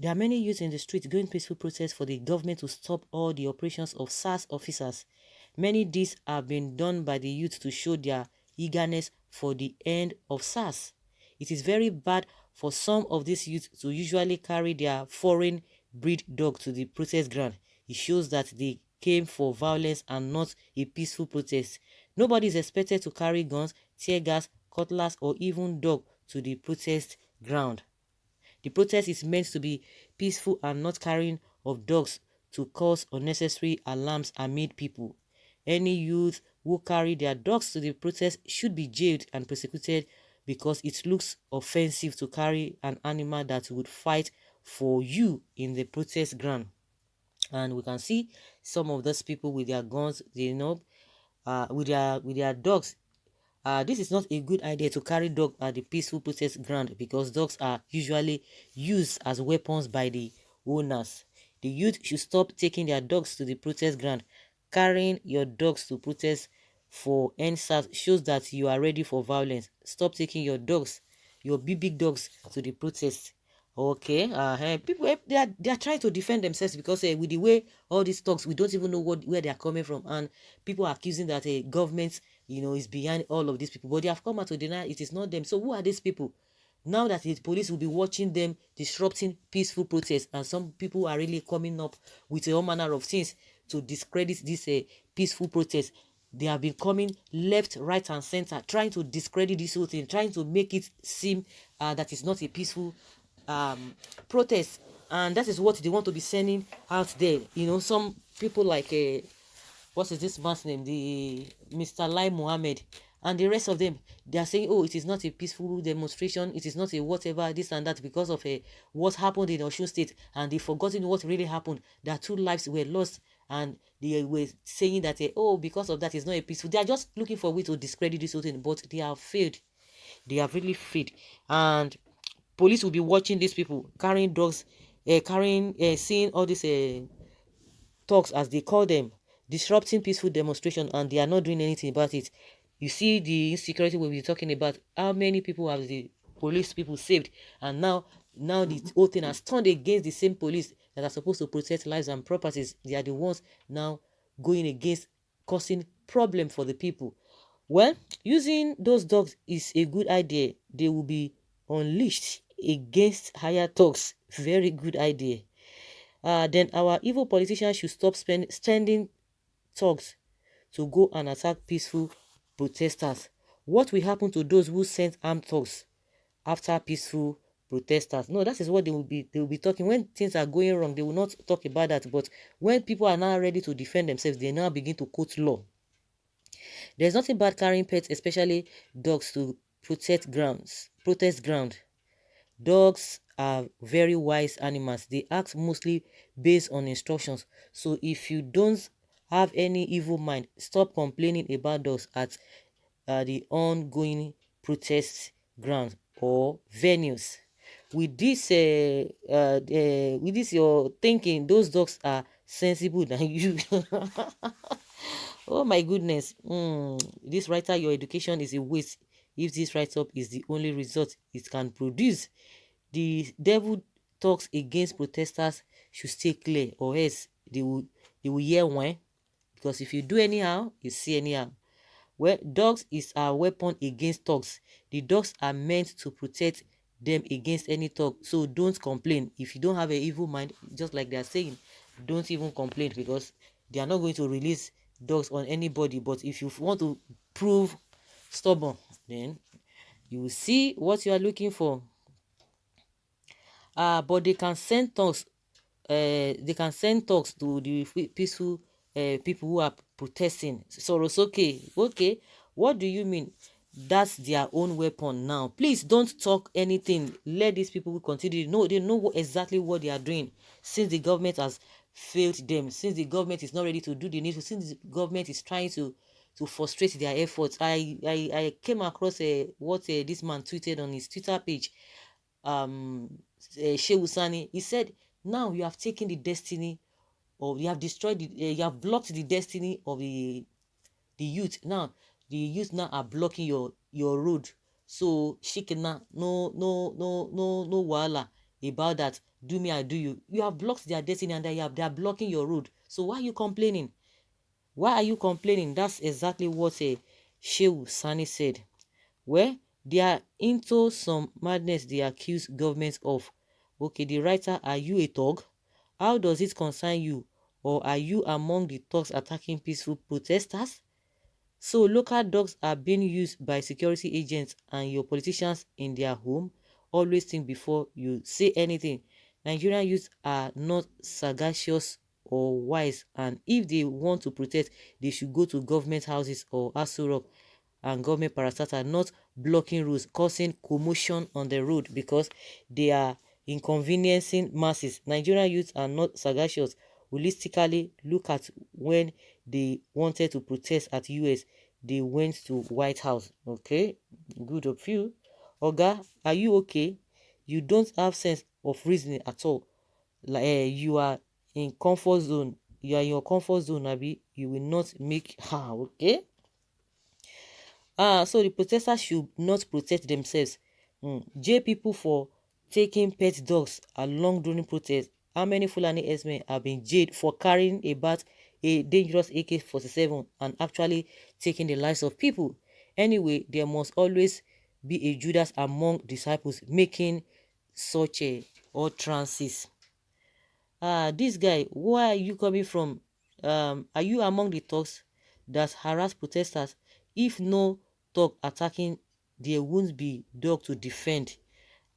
There are many youths in the streets doing peaceful protests for the government to stop all the operations of SARS officers. Many deeds have been done by the youth to show their eagerness for the end of SARS. It is very bad for some of these youths to usually carry their foreign breed dog to the protest ground. It shows that they came for violence and not a peaceful protest. Nobody is expected to carry guns, tear gas, cutlass, or even dog to the protest ground. The protest is meant to be peaceful and not carrying of dogs to cause unnecessary alarms amid people. Any youth who carry their dogs to the protest should be jailed and prosecuted because it looks offensive to carry an animal that would fight for you in the protest ground. And we can see some of those people with their guns, with their dogs. This is not a good idea to carry dog at the peaceful protest ground because dogs are usually used as weapons by the owners. The youth should stop taking their dogs to the protest ground. Carrying your dogs to protest for NSAS shows that you are ready for violence. Stop taking your dogs, your big dogs, to the protest. Okay, people they are trying to defend themselves because with the way all these talks, we don't even know where they are coming from, and people are accusing that a government, is behind all of these people, but they have come out to deny it is not them. So who are these people? Now that the police will be watching them disrupting peaceful protests, and some people are really coming up with all manner of things to discredit this peaceful protest. They have been coming left, right, and center, trying to discredit this whole thing, trying to make it seem that it's not a peaceful protest, and that is what they want to be sending out there. Some people like what is this man's name, the Mr. Lai Mohammed, and the rest of them, they are saying, oh, it is not a peaceful demonstration, it is not a whatever, this and that, because of what happened in Osun State, and they've forgotten what really happened, that 2 lives were lost, and they were saying that oh, because of that, it's not a peaceful. They are just looking for a way to discredit this whole thing, but they have failed. They have really failed. And police will be watching these people carrying dogs, seeing all these talks, as they call them, disrupting peaceful demonstration, and they are not doing anything about it. You see the insecurity we'll be talking about. How many people have the police people saved? And now the whole thing has turned against the same police that are supposed to protect lives and properties. They are the ones now going against, causing problem for the people. Well, using those dogs is a good idea. They will be unleashed against higher thugs. Very good idea. Then our evil politicians should stop sending thugs to go and attack peaceful protesters. What will happen to those who sent armed thugs after peaceful protesters? No, that is what they will be talking. When things are going wrong, they will not talk about that. But when people are now ready to defend themselves, they now begin to quote law. There's nothing bad carrying pets, especially dogs, to protest ground. Dogs are very wise animals. They act mostly based on instructions. So if you don't have any evil mind, stop complaining about dogs at the ongoing protest grounds or venues. With this your thinking, those dogs are sensible than you. Oh my goodness. This writer, your education is a waste if this write-up is the only result it can produce. The devil talks against protesters should stay clear, or else they will hear one. Because if you do anyhow, you see anyhow. Well, dogs is our weapon against thugs. The dogs are meant to protect them against any thug. So don't complain. If you don't have an evil mind, just like they are saying, don't even complain, because they are not going to release dogs on anybody. But if you want to prove stubborn, then you will see what you are looking for. But they can send talks. They can send talks to the peaceful people who are protesting. So it's okay. Okay, what do you mean? That's their own weapon now. Please don't talk anything. Let these people continue. No, they know exactly what they are doing. Since the government has failed them, since the government is not ready to do the needful, since the government is trying to frustrate their efforts. I came across what this man tweeted on his Twitter page. Shehu Sani, he said, now you have taken the destiny, or you have destroyed you have blocked the destiny of the youth. Now the youth now are blocking your road. So shikena, no wahala. about that. Do me, I do you. You have blocked their destiny and they are blocking your road. So why are you complaining? Why are you complaining? That's exactly what Shehu Sani said. Well, they are into some madness they accuse governments of. Okay, the writer, are you a thug? How does it concern you? Or are you among the thugs attacking peaceful protesters? So local dogs are being used by security agents and your politicians in their home. Always think before you say anything. Nigerian youth are not sagacious or wise, and if they want to protest, they should go to government houses or Aso Rock and government parastatal, not blocking roads, causing commotion on the road because they are inconveniencing masses. Nigerian youths are not sagacious. Holistically, look at when they wanted to protest at US, they went to White House. Okay, good of you. Oga, are you okay? You don't have sense of reasoning at all. Like you are in comfort zone. You are in your comfort zone, Abi. You will not make okay. So the protesters should not protect themselves. Jail people for taking pet dogs along during protests. How many Fulani herdsmen have been jailed for carrying about a dangerous AK-47 and actually taking the lives of people? Anyway, there must always be a Judas among disciples making such a utterances. This guy, where are you coming from? Are you among the thugs that harass protesters? If no thug attacking, there won't be dog to defend.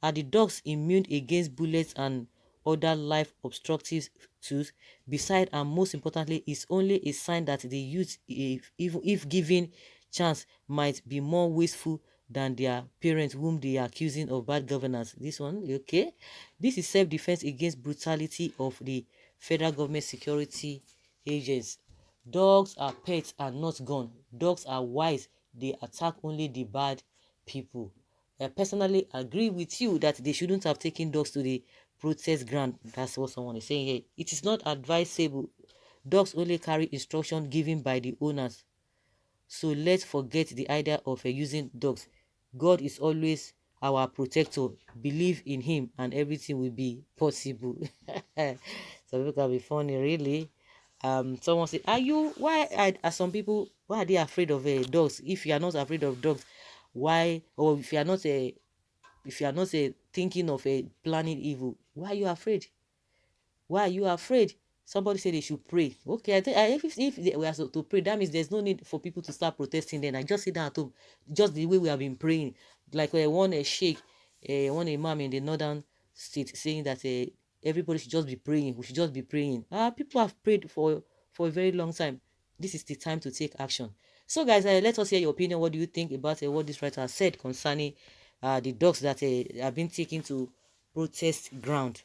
Are the dogs immune against bullets and other life obstructive tools? Beside and most importantly, it's only a sign that the youth, if given chance, might be more wasteful than their parents whom they are accusing of bad governance. This one, okay? This is self-defense against brutality of the federal government security agents. Dogs are pets and not gun. Dogs are wise. They attack only the bad people. I personally agree with you that they shouldn't have taken dogs to the protest ground. That's what someone is saying here. It is not advisable. Dogs only carry instruction given by the owners. So let's forget the idea of using dogs. God is always our protector. Believe in him and everything will be possible. Some people can be funny, really. Someone said, are some people, why are they afraid of dogs? If you are not afraid of dogs, why, or if you are not thinking of planning evil, why are you afraid? Why are you afraid? Somebody said they should pray. Okay, I think if they were to pray, that means there's no need for people to start protesting. Then I just sit down at home, just the way we have been praying. Like one sheikh, one imam in the northern state saying that everybody should just be praying. We should just be praying. People have prayed for a very long time. This is the time to take action. So, guys, let us hear your opinion. What do you think about what this writer said concerning the dogs that have been taken to protest ground?